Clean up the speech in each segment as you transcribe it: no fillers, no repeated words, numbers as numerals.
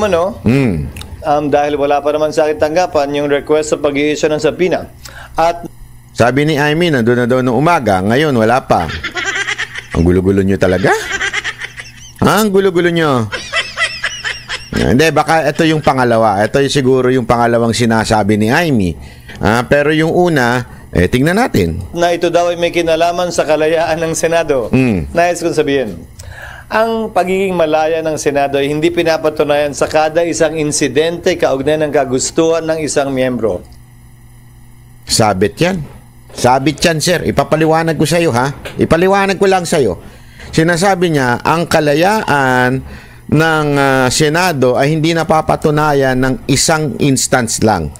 umano, dahil wala pa naman sa akin tanggapan yung request sa pag-i-issue ng subpoena. At sabi ni Amy, nandun na daw ng umaga, ngayon wala pa. Ang gulo-gulo nyo talaga? Ang gulo-gulo nyo. Hindi, baka ito yung pangalawa. Ito yung siguro yung pangalawang sinasabi ni Amy. Pero yung una, tingnan natin. Na ito daw ay may kinalaman sa kalayaan ng Senado. Nais kong sabihin, ang pagiging malaya ng Senado ay hindi pinapatunayan sa kada isang insidente kaugnay ng kagustuhan ng isang miyembro. Sabit yan. Sabit yan, sir. Ipapaliwanag ko sa'yo, ha? Ipaliwanag ko lang sa'yo. Sinasabi niya, ang kalayaan ng Senado ay hindi napapatunayan ng isang instance lang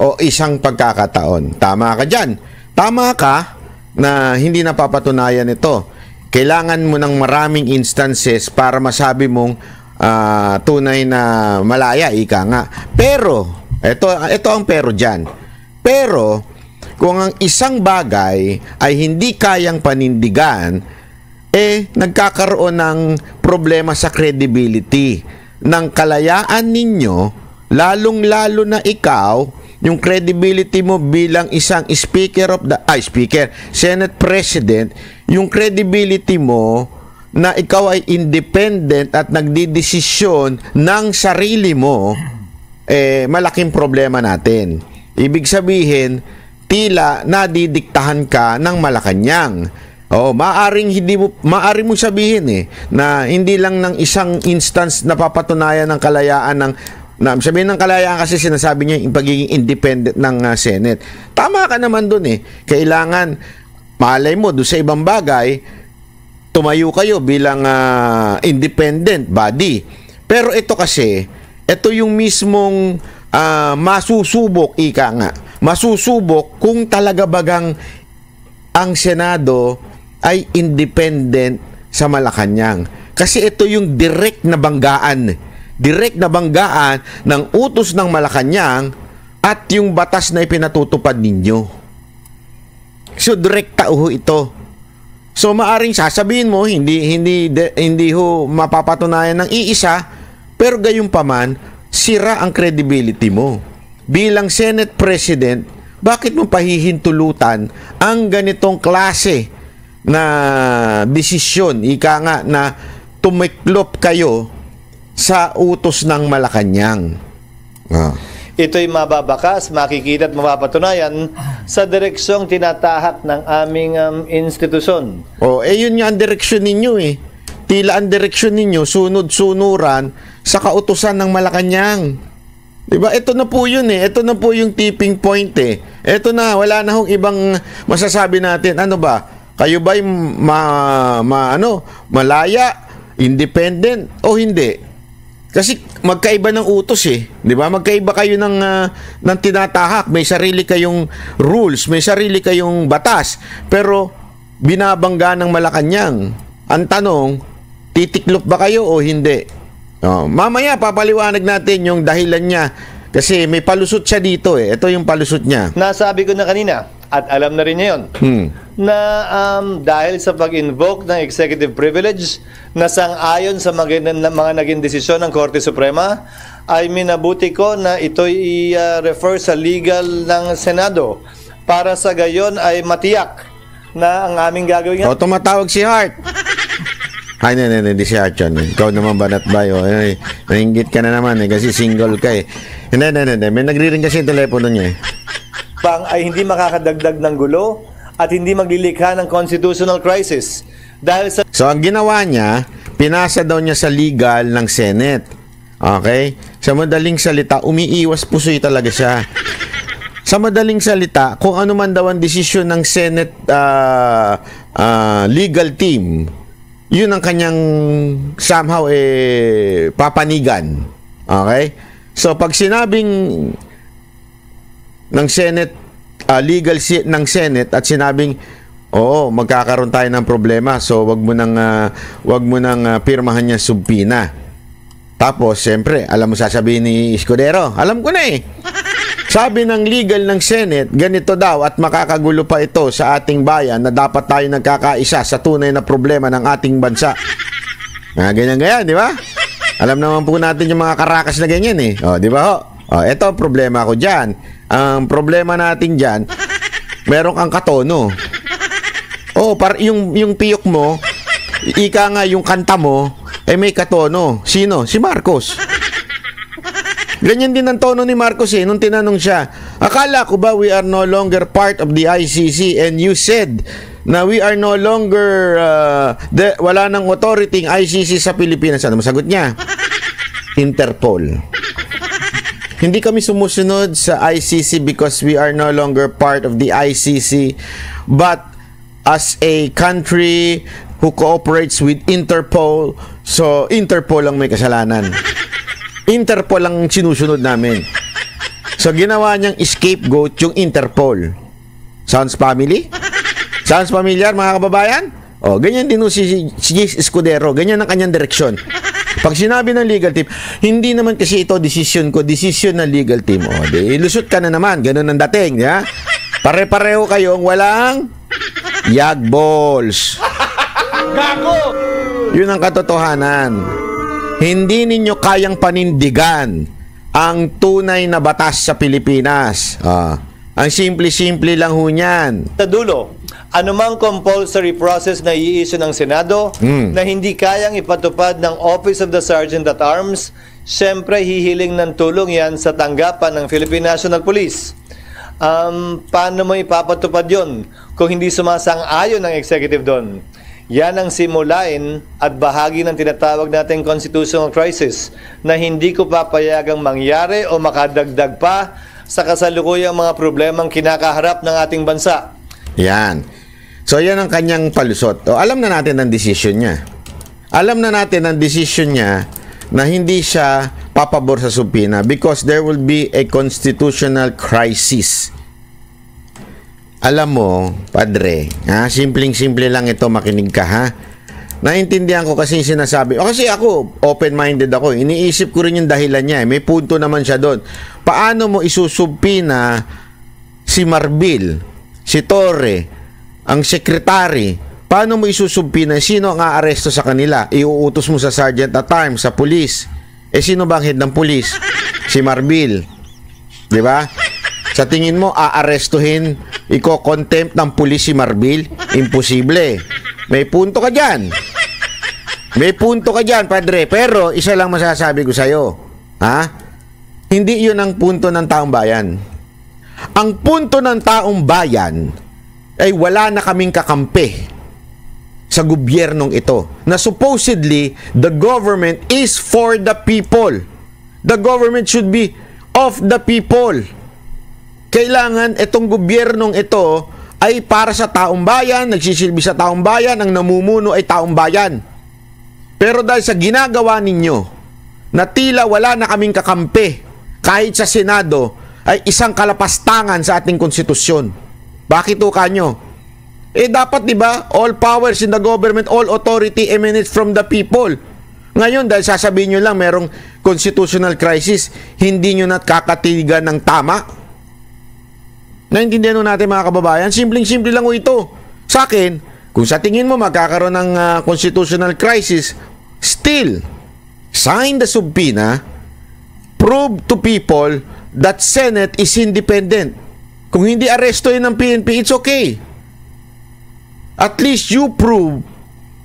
o isang pagkakataon. Tama ka dyan. Tama ka na hindi napapatunayan ito. Kailangan mo ng maraming instances para masabi mong tunay na malaya, ika nga. Pero, ito ang pero dyan. Pero, kung ang isang bagay ay hindi kayang panindigan, nagkakaroon ng problema sa credibility ng kalayaan ninyo, lalong-lalo na ikaw, yung credibility mo bilang isang Senate President, yung credibility mo na ikaw ay independent at nagdidesisyon ng sarili mo, malaking problema natin. Ibig sabihin, tila nadidiktahan ka ng Malacanang. Maaring mong sabihin na hindi lang ng isang instance napapatunayan ng kalayaan sabihin ng kalayaan kasi sinasabi niya yung pagiging independent ng Senate. Tama ka naman dun Kailangan, malay mo, doon sa ibang bagay, tumayo kayo bilang independent body. Pero ito kasi, ito yung mismong masusubok, ika nga. Masusubok kung talaga bagang ang Senado ay independent sa Malacanang. Kasi ito yung direct na banggaan ng utos ng Malacanang at yung batas na ipinatutupad ninyo. So direkta ito. So maaring sasabihin mo hindi ho mapapatunayan ng iisa, pero gayunpaman sira ang credibility mo. Bilang Senate President, bakit mo pahihintulutan ang ganitong klase na desisyon, ika nga, na tumiklop kayo sa utos ng Malacanang? Ito'y mababakas, makikita at mapapatunayan sa direksyong tinatahak ng aming institusyon. Yun nga ang direksyon ninyo Tila ang direksyon ninyo, sunod-sunuran sa kautusan ng Malacanang. Diba? Ito na po yun Ito na po yung tipping point Ito na, wala na hong ibang masasabi natin. Ano ba? Kayo ba'y malaya, independent o hindi? Kasi magkaiba ng utos di ba? Magkaiba kayo ng tinatahak. May sarili kayong rules, may sarili kayong batas, pero binabangga ng Malacanang. Ang tanong, titiklop ba kayo o hindi? Mamaya papaliwanag natin yung dahilan niya kasi may palusot siya dito Ito yung palusot niya. Nasabi ko na kanina at alam na rin niya yun na dahil sa pag-invoke ng executive privilege na sang-ayon sa mga naging desisyon ng Korte Suprema, ay minabuti ko na ito'y i-refer sa legal ng Senado para sa gayon ay matiyak na ang aming gagawin. Tumatawag si Hart. Ay, hindi si Hart yan. Ikaw naman banat ba yun? Nainggit ka na naman kasi single ka Hindi. May nagre-ring kasi yung telepono niya ay hindi makakadagdag ng gulo at hindi maglilikha ng constitutional crisis. So, ang ginawa niya, pinasa daw niya sa legal ng Senate. Okay? Sa madaling salita, umiiwas pusoy talaga siya. Sa madaling salita, kung ano man daw ang desisyon ng Senate legal team, yun ang kanyang somehow papanigan. Okay? So, pag sinabing ng Senate, legal ng Senate at sinabing, magkakaroon tayo ng problema, so wag mo nang pirmahan niya subpoena. Tapos, siyempre, alam mo sasabihin ni Escudero, alam ko na Sabi ng legal ng Senate, ganito daw at makakagulo pa ito sa ating bayan na dapat tayo nagkakaisa sa tunay na problema ng ating bansa. Ganyan, di ba? Alam naman po natin yung mga karakas na ganyan eh. O, di ba ho? O, eto ang problema ko dyan. Ang problema natin dyan, meron kang katono. O, yung piyok mo, ika nga yung kanta mo, may katono. Sino? Si Marcos. Ganyan din ang tono ni Marcos nung tinanong siya, akala ko ba we are no longer part of the ICC and you said na we are no longer wala nang authority ang ICC sa Pilipinas. Ano masagot niya? Interpol. Hindi kami sumusunod sa ICC because we are no longer part of the ICC, but as a country who cooperates with Interpol, so Interpol ang may kasalanan. Interpol ang sinusunod namin. So ginawa niyang scapegoat yung Interpol. Sounds family? Sounds familiar, mga kababayan? O, ganyan din si Jace Escudero. Ganyan ang kanyang direksyon. Pag sinabi ng legal team, hindi naman kasi ito decision ko, decision ng legal team. O, lusot ka na naman. Ganun ang dating. Ya? Pare-pareho kayong walang yag balls. Gago! Yun ang katotohanan. Hindi ninyo kayang panindigan ang tunay na batas sa Pilipinas. Ang simple-simple lang ho niyan. Sa dulo, anumang compulsory process na i-issue ng Senado na hindi kayang ipatupad ng Office of the Sergeant at Arms, siyempre hihiling ng tulong yan sa tanggapan ng Philippine National Police. Paano mo ipapatupad yon kung hindi sumasang-ayon ng executive doon? Yan ang simulain at bahagi ng tinatawag nating constitutional crisis na hindi ko papayagang mangyari o makadagdag pa sa kasalukuyang mga problemang kinakaharap ng ating bansa. Yan. So, yan ang kanyang palusot. O, alam na natin ang decision niya. Alam na natin ang decision niya na hindi siya papabor sa subpoena because there will be a constitutional crisis. Alam mo, padre, simpleng-simple lang ito, makinig ka, ha? Naintindihan ko kasi yung sinasabi. O kasi ako, open-minded ako. Iniisip ko rin yung dahilan niya. May punto naman siya doon. Paano mo isusubpina si Marbil, si Torre, ang sekretary? Paano mo isusubpina? Sino ang aaresto sa kanila? Iuutos mo sa Sergeant at Arms, sa police. Sino ba ang head ng police? Si Marbil. Di ba? Sa tingin mo, aarestuhin, iko-contempt ng pulis si Marbil? Imposible. May punto ka dyan. May punto ka dyan, padre. Pero, isa lang masasabi ko sa'yo. Hindi yun ang punto ng taong bayan. Ang punto ng taong bayan ay wala na kaming kakampi sa gobyernong ito. Na supposedly, the government is for the people. The government should be of the people. Kailangan itong gobyernong ito ay para sa taong bayan, nagsisilbi sa taong bayan, ang namumuno ay taong bayan. Pero dahil sa ginagawa ninyo, na tila wala na kaming kakampi, kahit sa Senado, ay isang kalapastangan sa ating konstitusyon. Bakit o kanyo? Dapat diba, all powers in the government, all authority emanates from the people. Ngayon, dahil sasabihin nyo lang merong constitutional crisis, hindi nyo nakakatigan ng tama. Naintindihan natin mga kababayan, simpleng-simple lang ito. Sa akin, kung sa tingin mo magkakaroon ng constitutional crisis, still, sign the subpoena, prove to people that Senate is independent. Kung hindi arestoin ng PNP, it's okay. At least you prove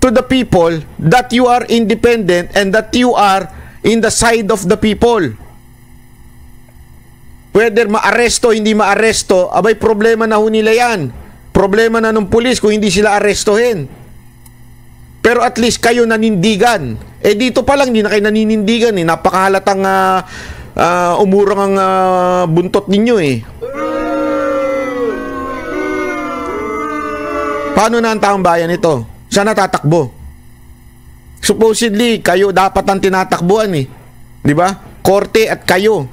to the people that you are independent and that you are in the side of the people. Whether maaresto, hindi maaresto, abay problema na ho nila yan. Problema na ng pulis kung hindi sila arestohin. Pero at least kayo nanindigan. Dito pa lang, hindi na kayo naninindigan. Napakahalatang umurang ang buntot ninyo Paano na ang taong bayan ito? Saan natatakbo? Supposedly, kayo dapat ang tinatakbuhan Di ba? Korte at kayo.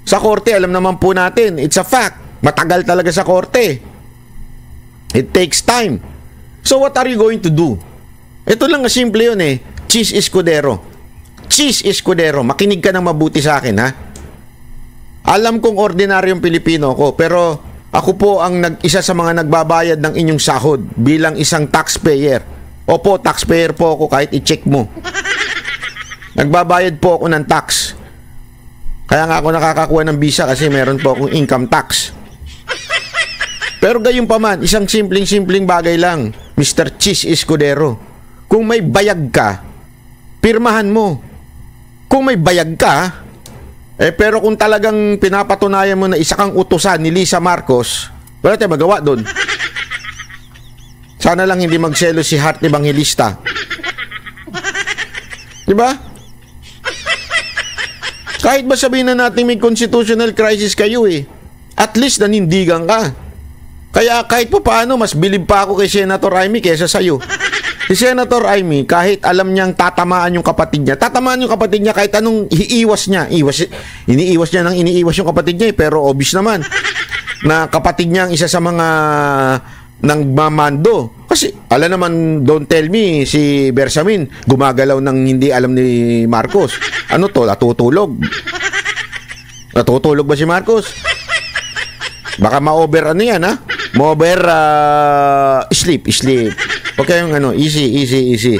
Sa korte, alam naman po natin, it's a fact. Matagal talaga sa korte. It takes time. So what are you going to do? Ito lang na simple yun Cheese Escudero. Cheese Escudero. Makinig ka ng mabuti sa akin, ha? Alam kong ordinaryong Pilipino ko, pero ako po ang isa sa mga nagbabayad ng inyong sahod bilang isang taxpayer. Opo, taxpayer po ako kahit i-check mo. Nagbabayad po ako ng tax. Kaya nga ako nakakakuha ng visa kasi meron po akong income tax. Pero gayon pa man, isang simpleng bagay lang, Mr. Cheese Escudero. Kung may bayag ka, pirmahan mo. Kung may bayag ka, pero kung talagang pinapatunayan mo na isa kang utusan ni Lisa Marcos, wala tayong magawa doon. Sana lang hindi magselo si Heart Evangelista. Diba? Kahit ba sabihin na natin may constitutional crisis kayo at least nanindigan ka. Kaya kahit pa paano, mas bilib pa ako kay Senator Amy kaysa sa'yo. Si Senator Amy, kahit alam niyang tatamaan yung kapatid niya kahit anong iniiwas niya yung kapatid niya pero obvious naman na kapatid niya ang isa sa mga nang mamando. Kasi, alam naman, don't tell me, si Bersamin, gumagalaw ng hindi alam ni Marcos. Ano to? Natutulog? Natutulog ba si Marcos? Baka ma-over ano yan, ha? Ma-over, sleep. Okay yung ano, easy.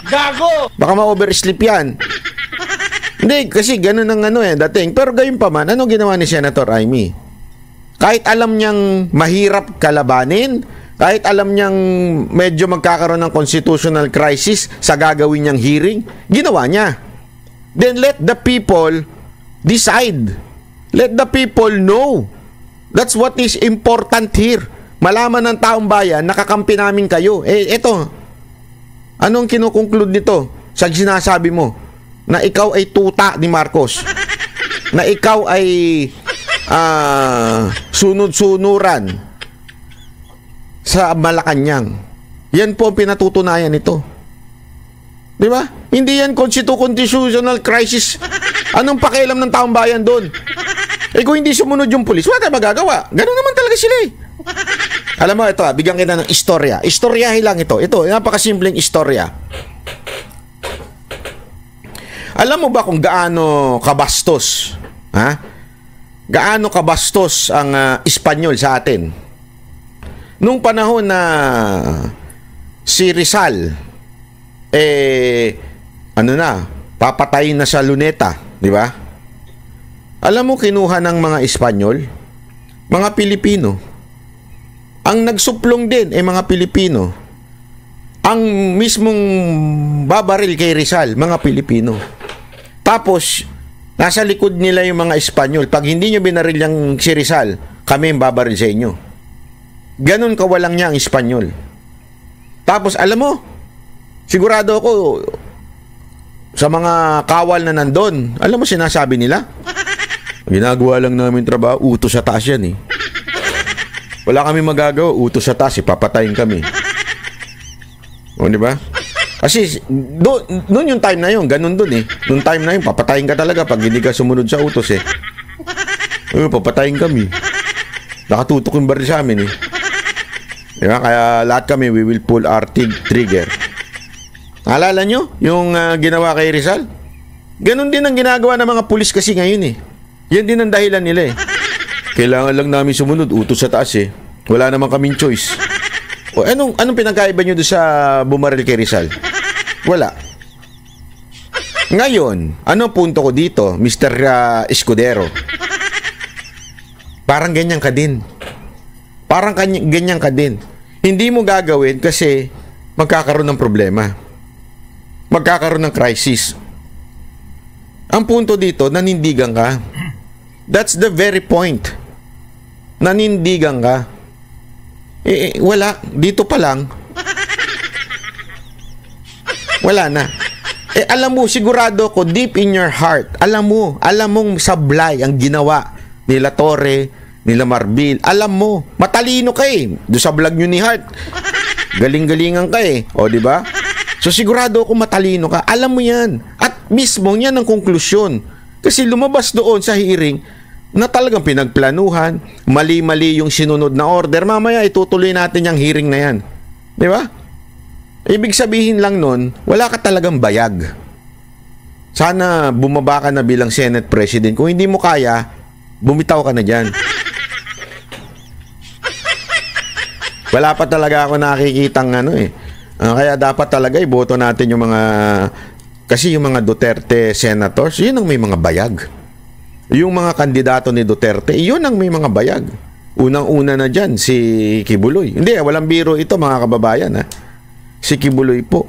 Gago! Baka ma-over sleep yan. Hindi, kasi ganun ang ano dating. Pero gayon pa man, ano ginawa ni Senator Amy? Kahit alam niyang mahirap kalabanin, kahit alam niyang medyo magkakaroon ng constitutional crisis sa gagawin niyang hearing, ginawa niya. Then let the people decide. Let the people know. That's what is important here. Malaman ng taong bayan, nakakampi namin kayo. Eto, anong kinukonclude nito sa sinasabi mo? Na ikaw ay tuta ni Marcos. Na ikaw ay sunod-sunuran sa Malacanang. Yan po ang pinatutunayan nito. Di ba? Hindi yan constitutional crisis. Anong pakialam ng taong bayan doon? Kung hindi sumunod yung pulis, wala tayong magagawa. Ganun naman talaga sila Alam mo, ito bigyan kita ng istorya. Istoryahin lang ito. Ito, napakasimpleng istorya. Alam mo ba kung gaano kabastos? Gaano kabastos ang Espanyol sa atin? Nung panahon na si Rizal papatayin na sa Luneta, di ba? Alam mo kinuha ng mga Espanyol, mga Pilipino. Ang nagsuplong din mga Pilipino. Ang mismong babaril kay Rizal, mga Pilipino. Tapos nasa likod nila yung mga Espanyol. Pag hindi nyo binaril yung si Rizal, kami yung babaril sa inyo. Ganon kawalang niya ang Espanyol. Tapos, alam mo, sigurado ako, sa mga kawal na nandun, alam mo sinasabi nila? Ginagawa lang namin trabaho, utos sa taas yan Wala kami magagawa, utos sa taas, papatayin kami. O, di ba? Kasi noon yung time na yun, ganun dun Noong time na yun, papatayin ka talaga pag hindi ka sumunod sa utos papatayin kami. Nakatutok yung baril sa amin Diba? Kaya lahat kami, we will pull our trigger. Alala nyo yung ginawa kay Rizal? Ganun din ang ginagawa ng mga pulis kasi ngayon Yan din ang dahilan nila Kailangan lang namin sumunod, utos sa taas Wala naman kaming choice. O anong pinagkaiba nyo doon sa bumaril kay Rizal? Wala. Ngayon, ano punto ko dito, Mr. Escudero? Parang ganyan ka din. Hindi mo gagawin kasi magkakaroon ng problema. Magkakaroon ng crisis. Ang punto dito, nanindigan ka. That's the very point. Nanindigan ka. Wala. Dito pa lang. Wala na. Alam mo, sigurado ko, deep in your heart, alam mong sablay ang ginawa nila Torre, nila Marbil. Alam mo, matalino ka doon sa vlog nyo ni Hart. Galing-galingan ka O, di ba? So, sigurado ko matalino ka. Alam mo yan. At mismo, yan ang konklusyon. Kasi lumabas doon sa hearing na talagang pinagplanuhan, mali-mali yung sinunod na order. Mamaya, itutuloy natin yung hearing na yan. Di ba? Ibig sabihin lang nun, wala ka talagang bayag. Sana bumaba ka na bilang Senate President. Kung hindi mo kaya, bumitaw ka na dyan. Wala pa talaga ako nakikitang kaya dapat talaga iboto natin yung mga Kasi yung mga Duterte senators, yun ang may mga bayag. Yung mga kandidato ni Duterte, yun ang may mga bayag. Unang-una na dyan, si Kibuloy. Hindi, walang biro ito mga kababayan. Ha? Si Kibuloy po.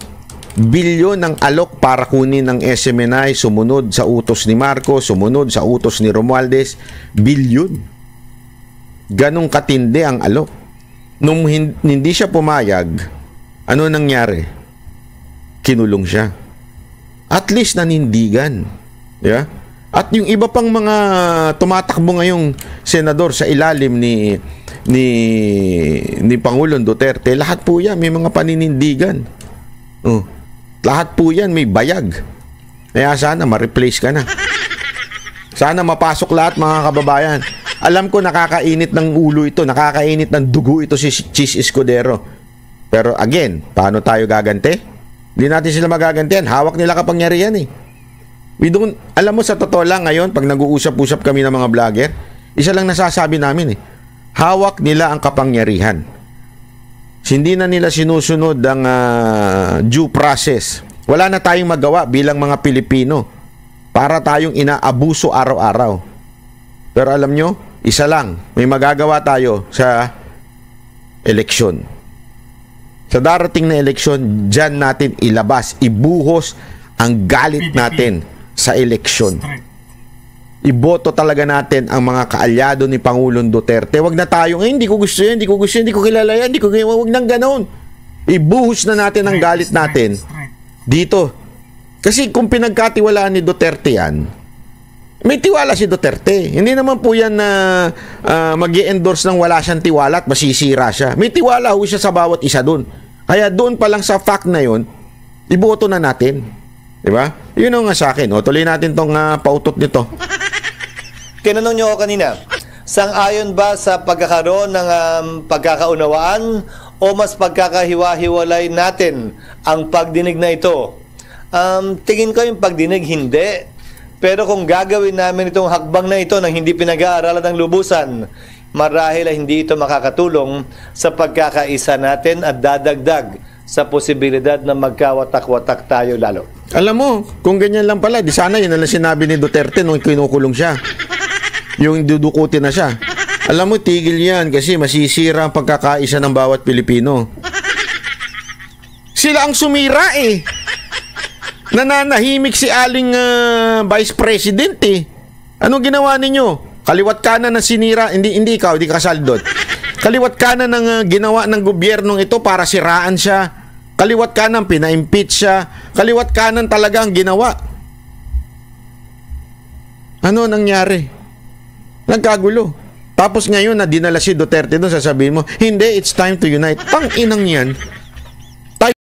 Bilyon ng alok para kunin ng SMNI, sumunod sa utos ni Marcos, sumunod sa utos ni Romualdez. Bilyon. Ganong katindi ang alok. Nung hindi siya pumayag, ano nangyari? Kinulong siya. At least nanindigan. Yeah? At yung iba pang mga tumatakbo ngayong senador sa ilalim ni Pangulong Duterte, lahat po yan may mga paninindigan. Oh, lahat po yan may bayag. Kaya sana ma-replace ka na. Sana mapasok lahat mga kababayan. Alam ko nakakainit ng ulo ito, nakakainit ng dugo ito si Chis Escudero. Pero again, paano tayo gaganti? Hindi natin sila magagantihan. Hawak nila kapangyarihan eh. Alam mo sa totoo lang ngayon, pag nag-uusap-usap kami ng mga vlogger, isa lang nasasabi namin eh. Hawak nila ang kapangyarihan. Hindi na nila sinusunod ang due process. Wala na tayong magawa bilang mga Pilipino para tayong inaabuso araw-araw. Pero alam nyo, isa lang, may magagawa tayo sa eleksyon. Sa darating na eleksyon, dyan natin ilabas, ibuhos ang galit natin sa eleksyon. Iboto talaga natin ang mga kaalyado ni Pangulong Duterte. Wag na tayo, hindi ko gusto yan, hindi ko kilala yan, wag nang ganoon. Ibuhos na natin ang galit natin dito. Kasi kung pinagkatiwalaan ni Duterte yan, may tiwala si Duterte. Hindi naman po yan na mag-i-endorse ng wala siyang tiwala at masisira siya. May tiwala ho siya sa bawat isa doon. Kaya doon pa lang sa fact na yun, iboto na natin. Diba? Yun ang nga sa akin. O, tuloy natin tong pautot nito. Tinanong nyo ako kanina, sang-ayon ba sa pagkakaroon ng pagkakaunawaan o mas pagkakahiwa-hiwalay natin ang pagdinig na ito? Tingin ko yung pagdinig, hindi. Pero kung gagawin namin itong hakbang na ito nang hindi pinag-aaralan ng lubusan, marahil ay hindi ito makakatulong sa pagkakaisa natin at dadagdag sa posibilidad na magkawatak-watak tayo lalo. Alam mo, kung ganyan lang pala, di sana yun na sinabi ni Duterte nung kinukulong siya. Yung dudukutin na siya. Alam mo, tigil yan kasi masisira ang pagkakaisa ng bawat Pilipino. Sila ang sumira eh. Nananahimik si aling Vice President eh. Anong ginawa ninyo? Kaliwat kanan ng sinira, hindi ikaw, hindi ka kasaldot. Kaliwat kanan ng ginawa ng gobyernong ito para siraan siya. Kaliwat kanan, pina-impeach siya. Kaliwat kanan talaga ang ginawa. Ano nangyari? Nagkagulo. Tapos ngayon na dinala si Duterte doon, sasabihin mo, hindi, it's time to unite. Pang inang yan.